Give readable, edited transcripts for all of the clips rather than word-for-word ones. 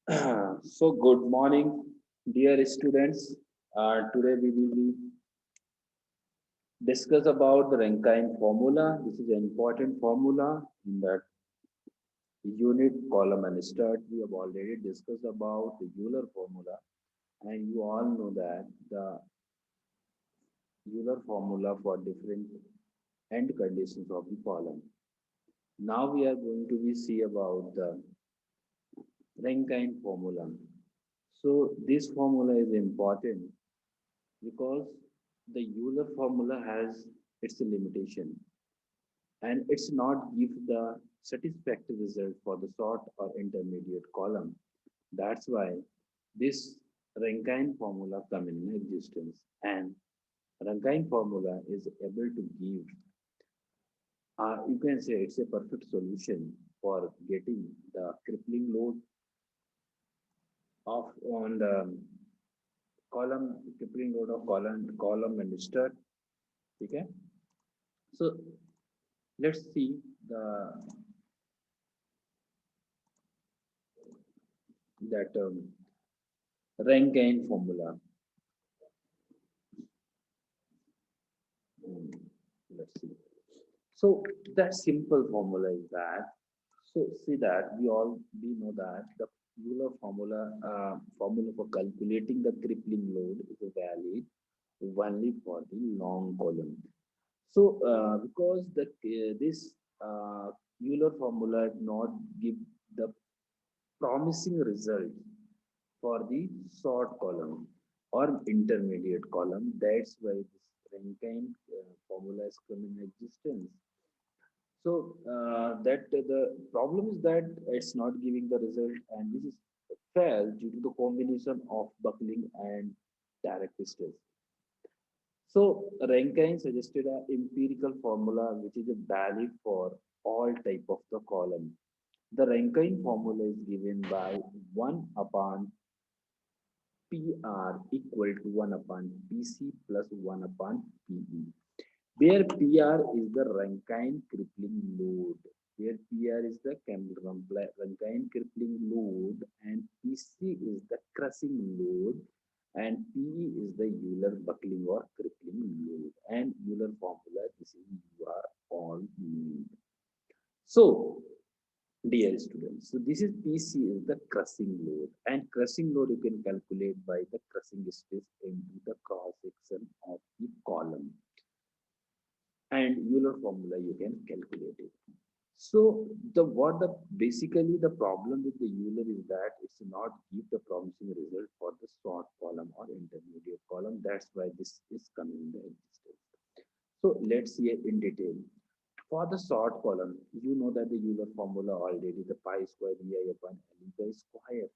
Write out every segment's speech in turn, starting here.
So, good morning, dear students. Today we will be discuss about the Rankine formula. This is an important formula in that unit, column, and stud. We have already discussed about the Euler formula, and you all know that the Euler formula for different end conditions of the column. Now we are going to be see about the Rankine formula. So this formula is important because the Euler formula has its limitation and it's not give the satisfactory result for the short or intermediate column. That's why this Rankine formula come in existence, and Rankine formula is able to give, you can say it's a perfect solution for getting the crippling load of on the column, crippling load of column and stud. Okay, so let's see the that Rankine formula. Hmm, let's see. So that simple formula is that. So see that we know that the Euler formula for calculating the crippling load is valid only for the long column. So because the this Euler formula not give the promising result for the short column or intermediate column. That's why this Rankine formula is come in existence. So that the problem is that it's not giving the result, and this is failed due to the combination of buckling and direct stress. So Rankine suggested an empirical formula which is valid for all type of the column. The Rankine formula is given by 1 upon PR equal to 1 upon PC plus 1 upon PE, where PR is the Rankine crippling load, where PR is the Rankine crippling load, and PC is the crushing load, and PE is the Euler buckling or crippling load. And Euler formula, this is you are all need. So, dear students, so this is PC is the crushing load, and crushing load you can calculate by the crushing stress into the cross section of the column, and Euler formula you can calculate it. So the basically the problem with the Euler is that it's not give the promising result for the short column or intermediate column. That's why this is coming in the existence. So let's see it in detail. For the short column, you know that the Euler formula already the pi square ei upon L square.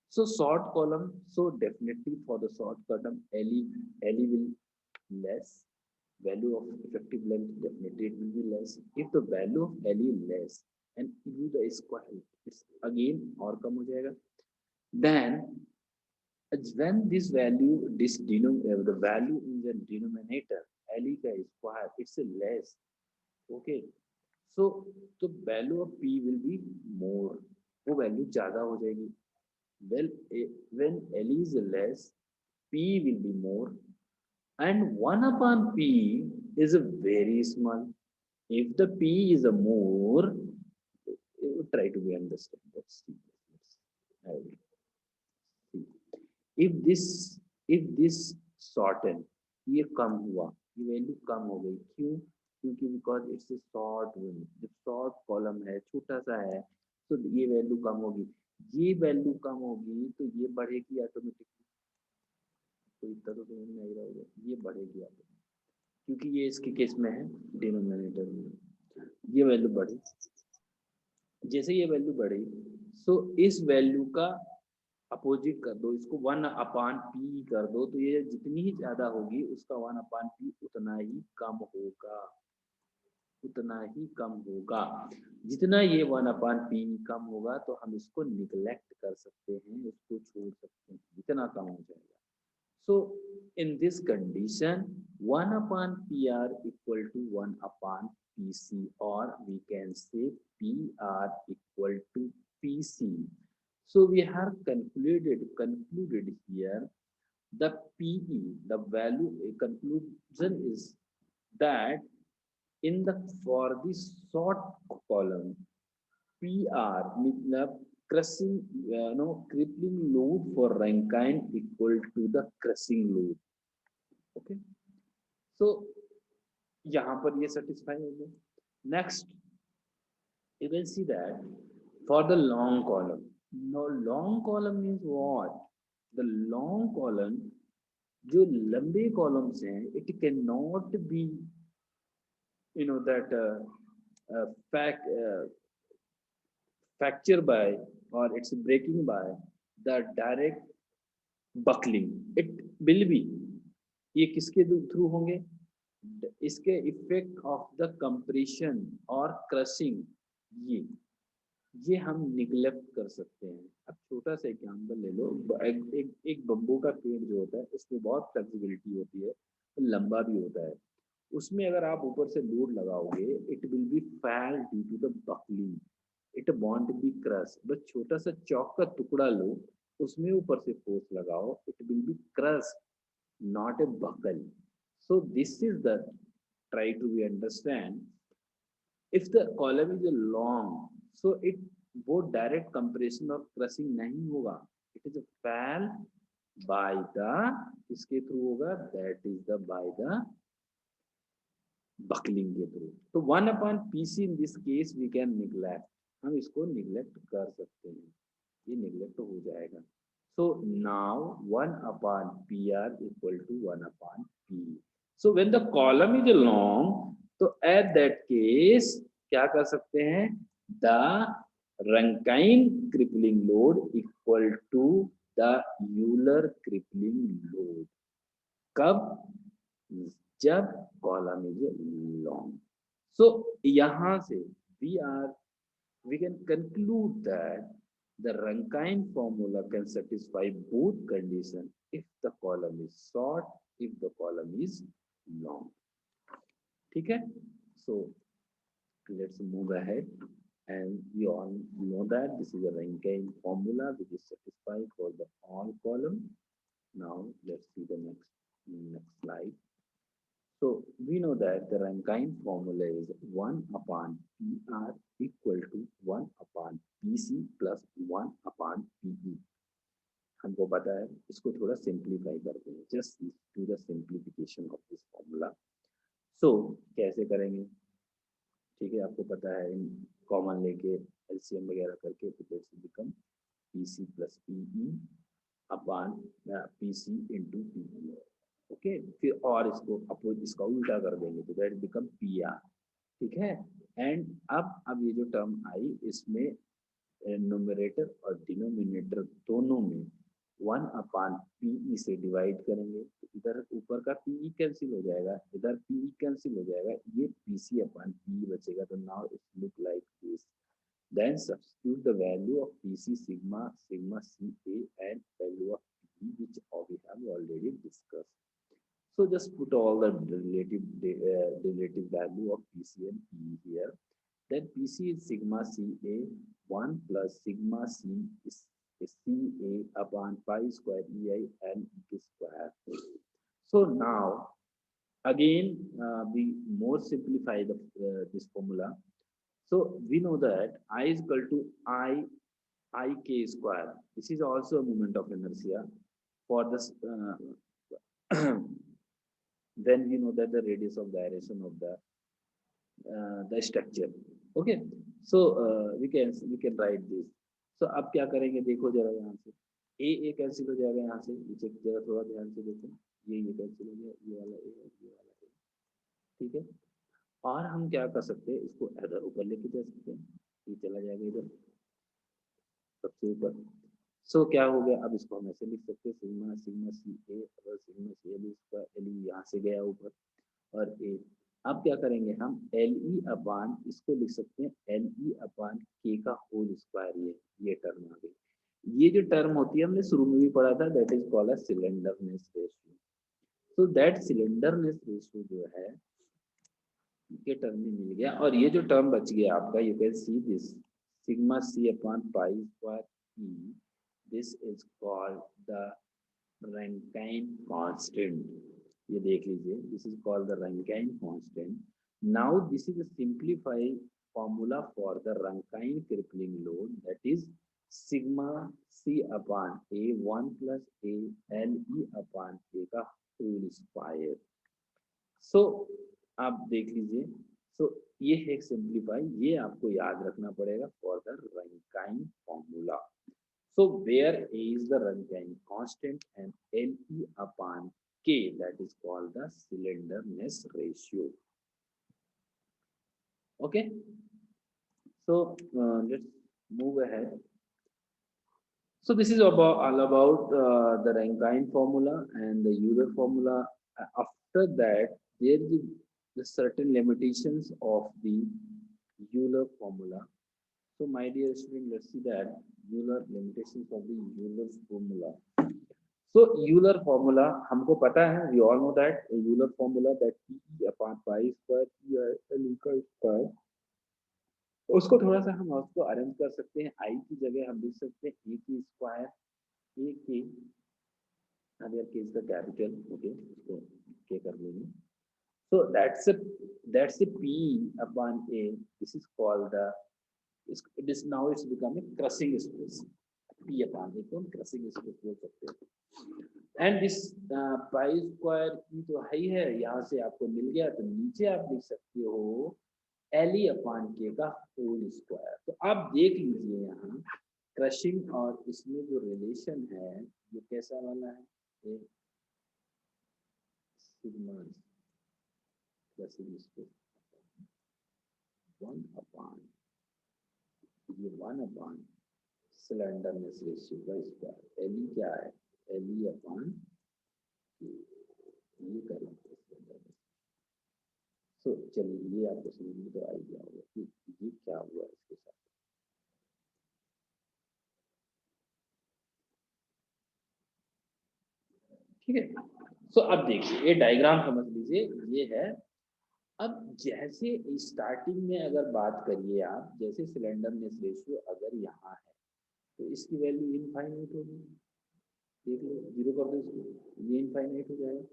So short column, so definitely for the short column, LE will less, value of effective length definitely it will be less. If the value of LE less and U the square, it's again और कम हो जाएगा. Then when this value, the value in the denominator, LE का square, it's a less. Okay, so the value of P will be more. वो value ज़्यादा हो जाएगी. Well, when L is less, P will be more, and 1 upon P is a very small. If the P is a more, try to be understand. Let's see. I will see. If this if this shorten, ये कम हुआ, ये value कम हो गई, क्यों? क्योंकि because it's a short wind, जब short column है, छोटा सा है, तो ये वैल्यू कम होगी. ये वैल्यू कम होगी तो ये बढ़ेगी ऑटोमेटिकली. तो इतना तो समझ में आ ही रहा होगा, ये बढ़ेगी ऑटोमेटिकली क्योंकि ये इसके केस में है डिनोमिनेटर में. ये वैल्यू बढ़ी, जैसे ये वैल्यू बढ़ी, सो इस वैल्यू का अपोजिट कर दो, इसको 1 अपान पी कर दो, तो ये जितनी ही ज्यादा होगी उसका 1 अपान पी उतना ही कम होगा, उतना ही कम होगा. जितना ये 1 अपान पी कम होगा तो हम इसको निगलेक्ट कर सकते हैं, उसको छोड़ सकते हैं, इतना कम हो जाएगा. So in this condition, 1 upon PR equal to 1 upon PC, or we can say PR equal to PC. So we have concluded here the PE, the value conclusion is that in the for the short column, PR मतलब crushing crippling load for Rankine equal to the crushing load. Okay, so यहाँ पर ये satisfy हो गया. Next, you can see that for the long column. Now long column means what? The long column, जो लंबे columns हैं, it cannot be that fact fracture by or it's breaking by the direct buckling. It will be ये किसके through होंगे? इसके effect of the compression और crushing, ये हम निगलेक्ट कर सकते हैं. अब छोटा सा एग्जाम्पल ले लो. एक बम्बू का पेड़ जो होता है उसमें बहुत फ्लेक्सिबिलिटी होती है, लंबा भी होता है. उसमें अगर आप ऊपर से लोड लगाओगे, it will be fail due to the buckling, it won't be crush. बस छोटा सा चौक का टुकड़ा लो, उसमें ऊपर से फोर्स लगाओ, it will B crush, not a buckle. So this is the try to be understand. If the column is a long, so it वो direct compression और crushing नहीं होगा. It is a fall by the इसके through होगा, that is the by the buckling के through. तो 1/PC in this case we can neglect. हम इसको neglect कर सकते हैं, ये neglect हो जाएगा. So now 1/PR equal to 1/P. So when the column is long, तो at that case क्या कर सकते हैं? The Rankine crippling load equal to the Euler crippling load. कब? जब column is long. So यहाँ से we can conclude that the Rankine formula can satisfy both conditions if the column is short, if the column is long. ठीक है? So let's move ahead, and we all know that this is a Rankine formula which is satisfied for the all column. Now let's see the next slide. So we know that the Rankine formula is 1/PR equal to 1/PC plus 1/PE. हमको पता है, इसको थोड़ा simplify करते हैं. Just do the simplification of this formula. So कैसे करेंगे? ठीक है, आपको पता है, कॉमन लेके एलसीएम वगैरह करके तो it's become PC plus PE upon PC into PE. Okay, फिर और इसको अपोज इसका उल्टा कर देंगे तो दैट बिकम PR. ठीक है. एंड अब ये जो टर्म आई, इसमें न्यूमरेटर और डिनोमिनेटर दोनों में 1/PE से डिवाइड करेंगे तो इधर ऊपर का PE कैंसिल हो जाएगा, इधर PE कैंसिल हो जाएगा, ये PC/PE बचेगा. तो now it look like this. Then substitute the value of PC sigma CA and value of PE which we have already discussed. So just put all the relative value of PC and PE here. Then PC is sigma CA 1 plus sigma C is CA upon pi square EI and E square. So now again we more simplify this formula. So we know that I is equal to IK square. This is also a moment of inertia for this. Then we know that the radius of gyration of the structure. Okay, so we can write this. So अब क्या करेंगे, देखो जरा यहाँ से A cancel हो जाएगा, यहाँ से नीचे जरा थोड़ा ध्यान से देखो, ये कैंसिल हो गया, ये वाला A और ये वाला A. ठीक है. और हम क्या कर सकते हैं, इसको इधर ऊपर लेके जा सकते हैं, ये चला जाएगा इधर सबसे ऊपर. सो क्या हो गया, अब इसको हम ऐसे लिख सकते हैं, सिग्मा सी ए और सिग्मा सी एल इसका एल यहाँ से गया ऊपर और ए. अब क्या करेंगे हम, एल ई अपान इसको लिख सकते हैं एल ई अपान के का होल स्क्वायर. ये टर्म आ गई. ये जो टर्म होती है हमने शुरू में भी पढ़ा था, that is called as slenderness ratio. So that slenderness ratio जो है ये टर्म में मिल गया. और ये जो टर्म बच गया आपका, you can see this sigma c upon pi square P, this is called the Rankine constant. ये देख लीजिए, this is called the Rankine constant. Now this is a simplified formula for the Rankine crippling load, that is sigma C upon A 1 plus A L E upon A का whole square. So आप देख लीजिए, so ये है simplify, ये आपको याद रखना पड़ेगा for the Rankine formula. So where A is the Rankine constant and Le upon K, that is called the cylinderness ratio. Okay, so let's move ahead. So this is about all about the Rankine formula and the Euler formula. After that, there is the certain limitations of the Euler formula. So my dear student, let's see that Euler limitations of the Euler formula. So Euler formula हमको पता है, we all know that Euler formula that E upon pi square E का square, उसको थोड़ा सा हम उसको arrange कर सकते हैं. I की जगह हम लिख सकते हैं A की स्क्वायर, A की अगर K is the capital, okay, इसको K कर लेंगे. So that's a P upon A. This is called the, it is now it's becoming crushing stress. P upon A को हम crushing stress बोल सकते हैं. एंड दिस पाई स्क्वायर की तो हाई है, यहाँ से आपको मिल गया, तो नीचे आप लिख सकते हो L अपॉन K का होल स्क्वायर. तो आप देख लीजिए यहाँ क्रशिंग और इसमें जो रिलेशन है ये कैसा वाला है, सिग्मा क्रशिंग स्ट्रेस 1 अपॉन ये 1 अपॉन स्लेंडरनेस रेशियो का स्क्वायर. L क्या है, L अपॉन ये करेंगे. तो चलिए ये आपको समझ में तो आ ही गया होगा कि ये क्या हुआ इसके साथ. ठीक है, सो अब देखिए ये डायग्राम समझ लीजिए, ये है. अब जैसे स्टार्टिंग में अगर बात करिए आप, जैसे सिलेंडरनेस रेशियो अगर यहाँ है तो इसकी वैल्यू इनफाइनाइट होगी. देख लो, जीरो कर दो इसको, ये इनफाइनाइट हो जाएगा.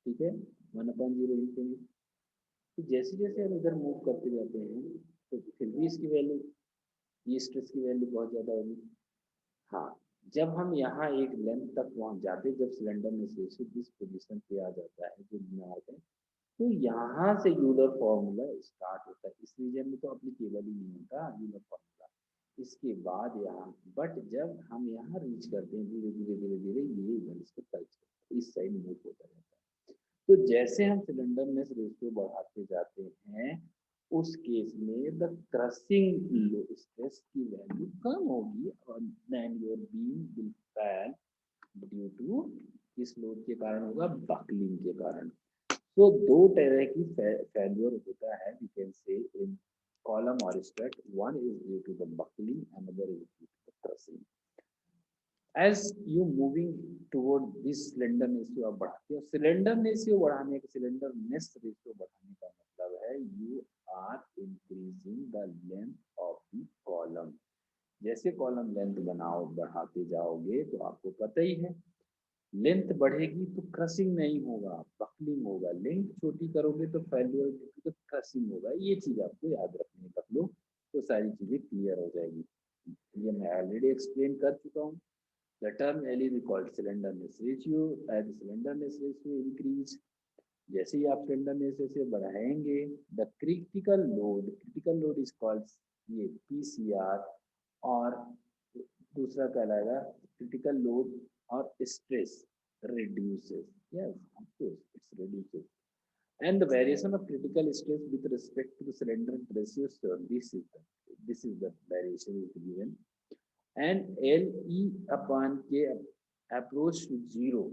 ठीक है, 1/0 इनफिनिट. तो जैसे जैसे हम इधर मूव करते जाते हैं तो फिर भी इसकी वैल्यू, ये स्ट्रेस की वैल्यू बहुत ज़्यादा होगी. हाँ, जब हम यहाँ एक लेंथ तक पहुँच जाते हैं, जब सिलेंडर में से इस पोजीशन पे आ जाता है जो मार्क है, तो यहाँ से यूलर फॉर्मूला स्टार्ट होता है. इस रीजन में तो अप्लीकेबल ही नहीं होता यूलर फॉर्मूला. इसके बाद यहाँ, बट जब हम यहाँ रीच करते हैं धीरे धीरे धीरे धीरे ये इधर इसको टच इस साइड मूव होता रहता है. तो जैसे हम सिलेंडरनेस रेशियो बढ़ाते जाते हैं, उस केस में द क्रशिंग स्ट्रेस की वैल्यू कम होगी और then your beam will fail due to किस लोड के कारण होगा, बकलिंग के कारण. तो दो तरह की फेल्योर होता है, we can say in column और strut. One is due to the buckling, another is due to the crushing. As you moving toward this slenderness ratio आप बढ़ाते हो. सिलेंडरनेस रेशियो बढ़ाने का, सिलेंडरनेस रेशियो बढ़ाने का मतलब है you are increasing the length of the column. जैसे कॉलम लेंथ बढ़ाते जाओगे तो आपको पता ही है लेंथ बढ़ेगी तो क्रशिंग नहीं होगा, बकलिंग होगा. लेंथ छोटी करोगे तो फेल्योर, तो क्रशिंग होगा. ये चीज आपको याद रखनी है. कर लो तो सारी चीजें क्लियर हो जाएगी. ये मैं ऑलरेडी एक्सप्लेन कर चुका हूँ. The term L is called cylinderness ratio. As the cylinderness ratio increase, जैसे ही आप cylinderness ratio बढ़ाएंगे, the critical load is called ये PCR, और दूसरा कहलाएगा critical load और stress reduces. Yes, of course, it's reduces. And the variation of critical stress with respect to the cylinderness ratio, so this is the variation is given. And Le upon K approach to zero,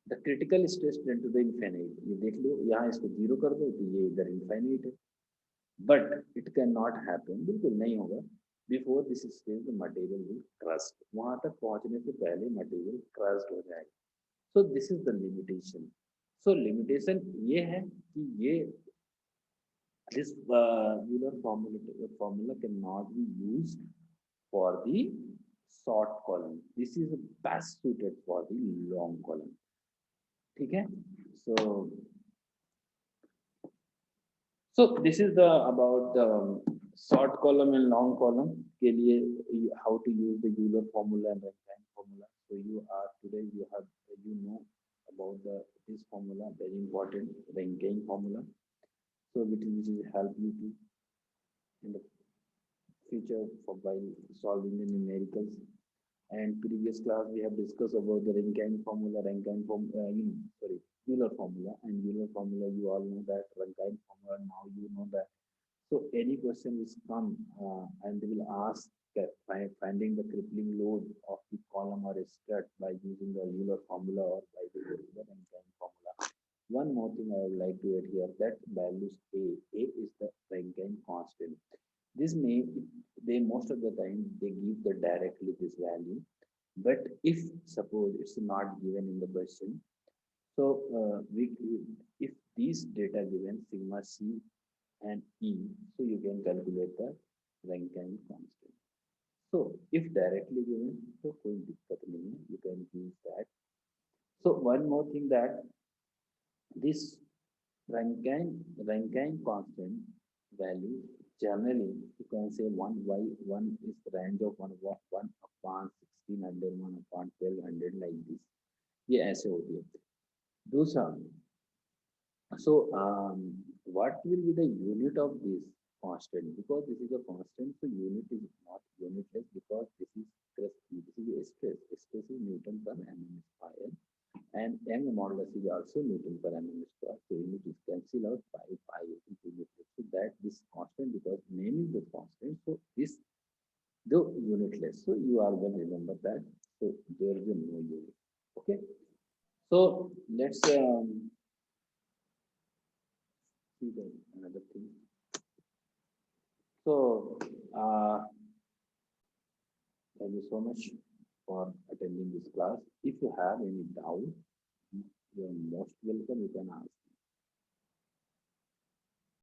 the critical stress tend to the infinite. ये देख लो, यहाँ इसको zero कर दो तो ये इधर infinite है. But it cannot happen, बिल्कुल नहीं होगा. Before this stage the material will crust. वहाँ तक पहुँचने से पहले material crushed हो जाएगा. So this is the limitation. So limitation ये है कि ये this Euler formula cannot be used for the short column. This is best suited for the long column. Okay, so this is the about the short column and long column के लिए how to use the Euler formula and Rankine formula. So you are today you know about this formula, very important Rankine formula. So which will help you to in the future for while solving the numericals. And previous class we have discussed about the Rankine form, sorry, Euler formula. And Euler formula, you all know that. Rankine formula, now you know that. So any question is come and they will ask that by finding the crippling load of the column or strut by using the Euler formula or by the Rankine formula. One more thing I would like to add here, that values A is the Rankine constant. This may, they most of the time they give the directly this value, but if suppose it's not given in the question, so we if these data given sigma c and e, so you can calculate the Rankine constant. So if directly given, so कोई दिक्कत नहीं है, you can use that. So one more thing, that this Rankine constant value generally you can say 1 is the range of 1 upon 1600, 1 upon 1200, like this. ये ऐसे होती है. दूसरा, so what will be the unit of this constant? Because this is a constant, so unit is not unitless, because this is stress. This is stress. Stress is Newton per mm square. And m modulus is also Newton per mm square. So unit is cancel out pi is unitless. So that this constant, because name is the constant, so this though unitless. So you are going to remember that. So there is a no unit. Okay. So let's see the another thing. So thank you so much for attending this class. If you have any doubt, you are most welcome. You can ask.